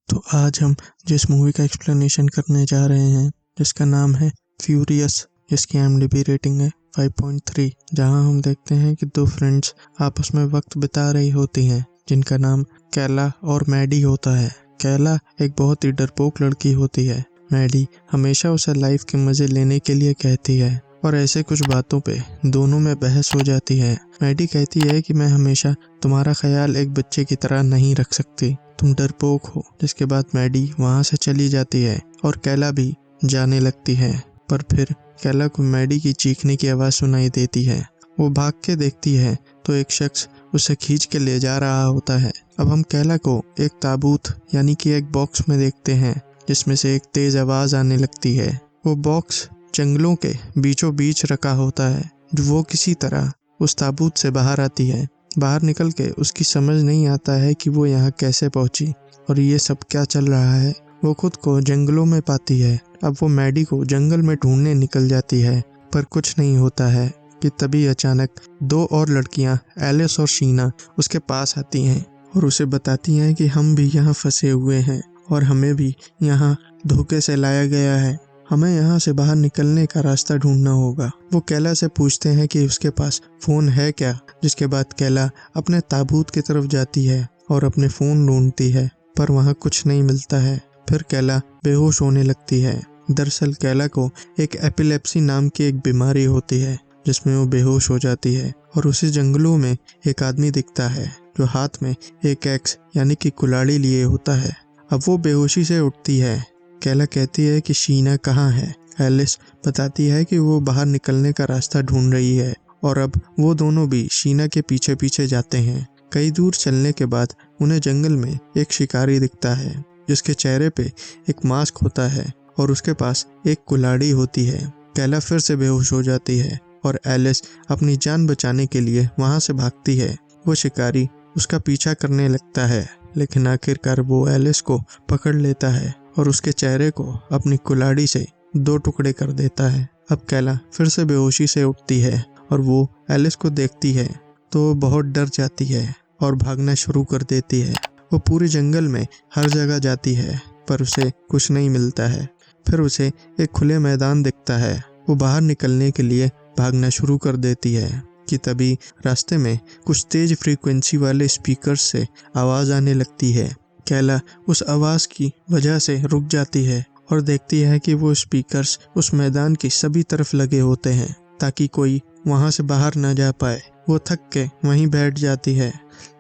तो आज हम जिस मूवी का एक्सप्लेनेशन करने जा रहे हैं जिसका नाम है फ्यूरियस, जिसकी IMDb रेटिंग है 5.3, जहां हम देखते हैं कि दो फ्रेंड्स आपस में वक्त बिता रही होती हैं जिनका नाम कैला और मैडी होता है। कैला एक बहुत ही डरपोक लड़की होती है। मैडी हमेशा उसे लाइफ के मजे लेने के लिए कहती है और ऐसे कुछ बातों पे दोनों में बहस हो जाती है। मैडी कहती है कि मैं हमेशा तुम्हारा ख्याल एक बच्चे की तरह नहीं रख सकती, तुम डरपोक हो। जिसके बाद मैडी वहां से चली जाती है और कैला भी जाने लगती है। पर फिर कैला को मैडी की चीखने की आवाज सुनाई देती है। वो भाग के देखती है तो एक शख्स उसे खींच के ले जा रहा होता है। अब हम कैला को एक ताबूत यानी कि एक बॉक्स में देखते हैं जिसमें से एक तेज आवाज आने लगती है। वो बॉक्स जंगलों के बीचों बीच रखा होता है। जो वो किसी तरह उस ताबूत से बाहर आती है। बाहर निकल के उसकी समझ नहीं आता है कि वो यहाँ कैसे पहुंची और ये सब क्या चल रहा है। वो खुद को जंगलों में पाती है। अब वो मैडी को जंगल में ढूंढने निकल जाती है पर कुछ नहीं होता है कि तभी अचानक दो और लड़कियां एलिस और शीना उसके पास आती हैं और उसे बताती हैं कि हम भी यहाँ फंसे हुए हैं और हमें भी यहाँ धोखे से लाया गया है। हमें यहाँ से बाहर निकलने का रास्ता ढूंढना होगा। वो कैला से पूछते हैं कि उसके पास फोन है क्या। जिसके बाद कैला अपने ताबूत की तरफ जाती है और अपने फोन ढूंढती है पर वहाँ कुछ नहीं मिलता है। फिर कैला बेहोश होने लगती है। दरअसल कैला को एक एपिलेप्सी नाम की एक बीमारी होती है जिसमें वो बेहोश हो जाती है और उसी जंगलों में एक आदमी दिखता है जो हाथ में एक एक्स यानी कि कुल्हाड़ी लिए होता है। अब वो बेहोशी से उठती है। कैला कहती है कि शीना कहाँ है। एलिस बताती है कि वो बाहर निकलने का रास्ता ढूंढ रही है और अब वो दोनों भी शीना के पीछे पीछे जाते हैं। कई दूर चलने के बाद उन्हें जंगल में एक शिकारी दिखता है जिसके चेहरे पे एक मास्क होता है और उसके पास एक कुल्हाड़ी होती है। कैला फिर से बेहोश हो जाती है और एलिस अपनी जान बचाने के लिए वहां से भागती है। वो शिकारी उसका पीछा करने लगता है लेकिन आखिरकार वो एलिस को पकड़ लेता है और उसके चेहरे को अपनी कुल्हाड़ी से दो टुकड़े कर देता है। अब कैला फिर से बेहोशी से उठती है और वो एलिस को देखती है तो बहुत डर जाती है और भागना शुरू कर देती है। वो पूरे जंगल में हर जगह जाती है पर उसे कुछ नहीं मिलता है। फिर उसे एक खुले मैदान दिखता है। वो बाहर निकलने के लिए भागना शुरू कर देती है कि तभी रास्ते में कुछ तेज फ्रीक्वेंसी वाले स्पीकर्स से आवाज आने लगती है। कैला उस आवाज की वजह से रुक जाती है और देखती है कि वो स्पीकर्स उस मैदान की सभी तरफ लगे होते हैं ताकि कोई वहां से बाहर न जा पाए। वो थक के वहीं बैठ जाती है।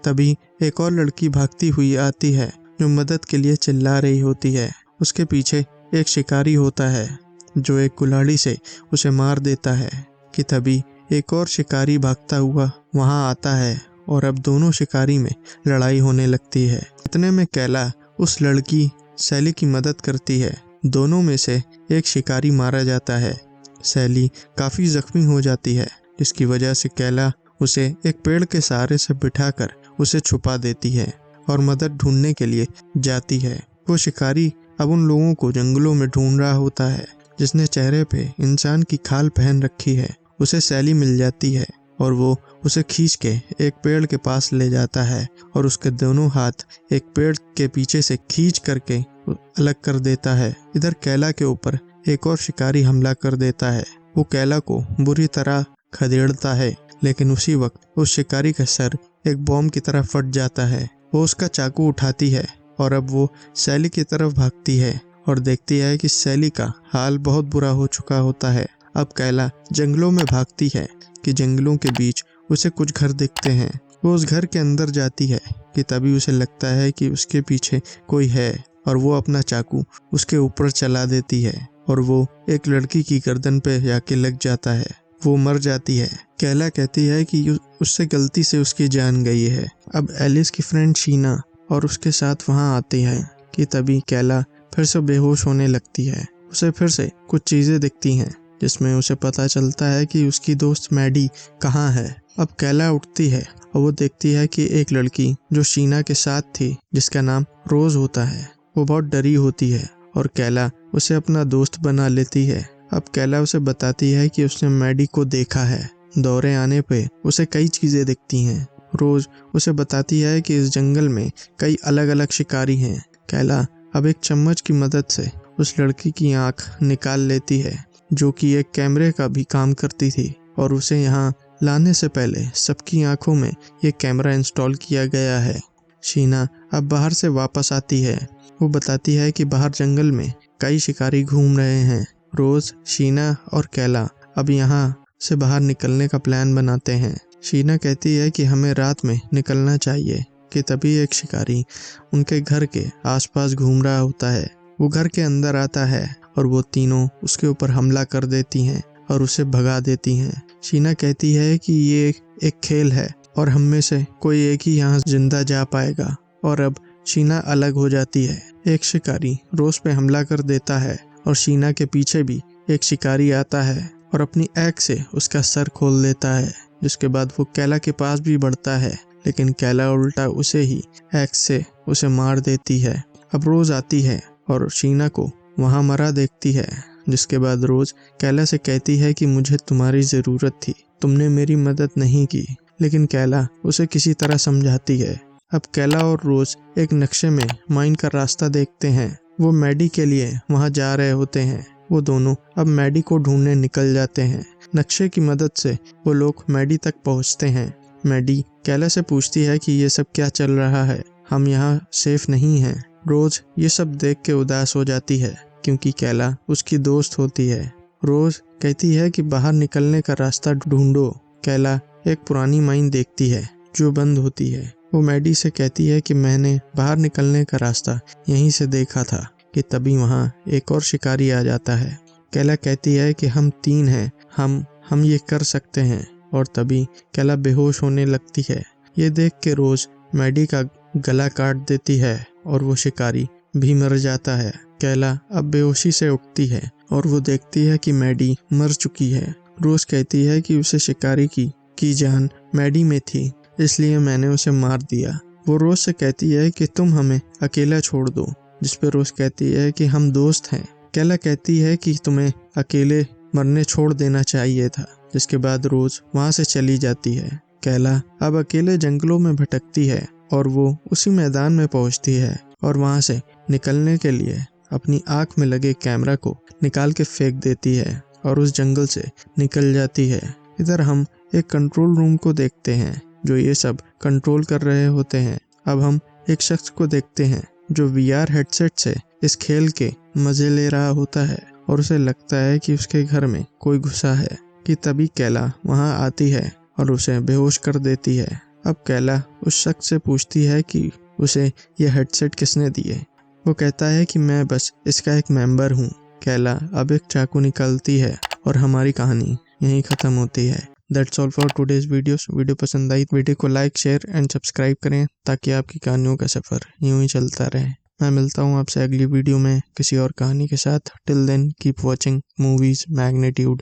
तभी एक और लड़की भागती हुई आती है जो मदद के लिए चिल्ला रही होती है। उसके पीछे एक शिकारी होता है जो एक कुल्हाड़ी से उसे मार देता है कि तभी एक और शिकारी भागता हुआ वहां आता है और अब दोनों शिकारी में लड़ाई होने लगती है। इतने में कैला उस लड़की सैली की मदद करती है। दोनों में से एक शिकारी मारा जाता है। सैली काफी जख्मी हो जाती है जिसकी वजह से कैला उसे एक पेड़ के सहारे से बिठाकर उसे छुपा देती है और मदद ढूंढने के लिए जाती है। वो शिकारी अब उन लोगों को जंगलों में ढूंढ रहा होता है जिसने चेहरे पे इंसान की खाल पहन रखी है। उसे सैली मिल जाती है और वो उसे खींच के एक पेड़ के पास ले जाता है और उसके दोनों हाथ एक पेड़ के पीछे से खींच करके अलग कर देता है। इधर कैला के ऊपर एक और शिकारी हमला कर देता है। वो कैला को बुरी तरह खदेड़ता है लेकिन उसी वक्त उस शिकारी का सर एक बॉम्ब की तरह फट जाता है। वो उसका चाकू उठाती है और अब वो सैली की तरफ भागती है और देखती है कि सैली का हाल बहुत बुरा हो चुका होता है। अब कैला जंगलों में भागती है कि जंगलों के बीच उसे कुछ घर दिखते हैं। वो उस घर के अंदर जाती है कि तभी उसे लगता है कि उसके पीछे कोई है और वो अपना चाकू उसके ऊपर चला देती है और वो एक लड़की की गर्दन पे जाके लग जाता है। वो मर जाती है। कैला कहती है कि उससे गलती से उसकी जान गई है। अब एलिस की फ्रेंड शीना और उसके साथ वहां आती है कि तभी कैला फिर से बेहोश होने लगती है। उसे फिर से कुछ चीजें दिखती हैं जिसमें उसे पता चलता है कि उसकी दोस्त मैडी कहाँ है। अब कैला उठती है और वो देखती है कि एक लड़की जो शीना के साथ थी जिसका नाम रोज होता है वो बहुत डरी होती है और कैला उसे अपना दोस्त बना लेती है। अब कैला उसे बताती है कि उसने मैडी को देखा है। दौरे आने पे उसे कई चीजें दिखती हैं। रोज उसे बताती है कि इस जंगल में कई अलग अलग शिकारी हैं कैला अब एक चम्मच की मदद से उस लड़की की आंख निकाल लेती है जो कि एक कैमरे का भी काम करती थी, और उसे यहाँ लाने से पहले सबकी आंखों में ये कैमरा इंस्टॉल किया गया है। शीना अब बाहर से वापस आती है। वो बताती है कि बाहर जंगल में कई शिकारी घूम रहे हैं। रोज, शीना और कैला अब यहाँ से बाहर निकलने का प्लान बनाते हैं। शीना कहती है कि हमें रात में निकलना चाहिए कि तभी एक शिकारी उनके घर के आसपास घूम रहा होता है। वो घर के अंदर आता है और वो तीनों उसके ऊपर हमला कर देती हैं और उसे भगा देती हैं। शीना कहती है कि ये एक खेल है और हम में से कोई एक ही यहाँ जिंदा जा पाएगा, और अब शीना अलग हो जाती है। एक शिकारी रोज पे हमला कर देता है और शीना के पीछे भी एक शिकारी आता है और अपनी ऐख से उसका सर खोल देता है, जिसके बाद वो कैला के पास भी बढ़ता है, लेकिन कैला उल्टा उसे ही ऐख से उसे मार देती है। अब रोज आती है और शीना को वहां मरा देखती है, जिसके बाद रोज कैला से कहती है कि मुझे तुम्हारी जरूरत थी, तुमने मेरी मदद नहीं की। लेकिन कैला उसे किसी तरह समझाती है। अब कैला और रोज एक नक्शे में माइन का रास्ता देखते हैं। वो मैडी के लिए वहां जा रहे होते हैं। वो दोनों अब मैडी को ढूंढने निकल जाते हैं। नक्शे की मदद से वो लोग मैडी तक पहुंचते हैं। मैडी कैला से पूछती है कि ये सब क्या चल रहा है, हम यहाँ सेफ नहीं हैं। रोज ये सब देख के उदास हो जाती है क्योंकि कैला उसकी दोस्त होती है। रोज कहती है कि बाहर निकलने का रास्ता ढूंढो। कैला एक पुरानी माइन देखती है जो बंद होती है। वो मैडी से कहती है कि मैंने बाहर निकलने का रास्ता यहीं से देखा था, कि तभी वहाँ एक और शिकारी आ जाता है। कैला कहती है कि हम 3 हैं, हम ये कर सकते हैं, और तभी कैला बेहोश होने लगती है। ये देख के रोज मैडी का गला काट देती है और वो शिकारी भी मर जाता है। कैला अब बेहोशी से उठती है और वो देखती है कि मैडी मर चुकी है। रोज कहती है कि उसे शिकारी की जान मैडी में थी, इसलिए मैंने उसे मार दिया। वो रोज से कहती है कि तुम हमें अकेला छोड़ दो, जिस पे रोज कहती है कि हम दोस्त हैं। कैला कहती है कि तुम्हें अकेले मरने छोड़ देना चाहिए था, जिसके बाद रोज वहां से चली जाती है। कैला अब अकेले जंगलों में भटकती है और वो उसी मैदान में पहुंचती है और वहां से निकलने के लिए अपनी आंख में लगे कैमरा को निकाल के फेंक देती है और उस जंगल से निकल जाती है। इधर हम एक कंट्रोल रूम को देखते हैं जो ये सब कंट्रोल कर रहे होते हैं। अब हम एक शख्स को देखते हैं जो VR हेडसेट से इस खेल के मजे ले रहा होता है और उसे लगता है कि उसके घर में कोई घुसा है, कि तभी कैला वहां आती है और उसे बेहोश कर देती है। अब कैला उस शख्स से पूछती है कि उसे यह हेडसेट किसने दिए। वो कहता है कि मैं बस इसका एक मेंबर हूँ। कैला अब एक चाकू निकालती है और हमारी कहानी यहीं खत्म होती है। That's all for today's videos। Video पसंद आई तो वीडियो को लाइक, शेयर एंड सब्सक्राइब करें ताकि आपकी कहानियों का सफ़र यूं ही चलता रहे। मैं मिलता हूं आपसे अगली वीडियो में किसी और कहानी के साथ। Till then keep watching movies magnitude.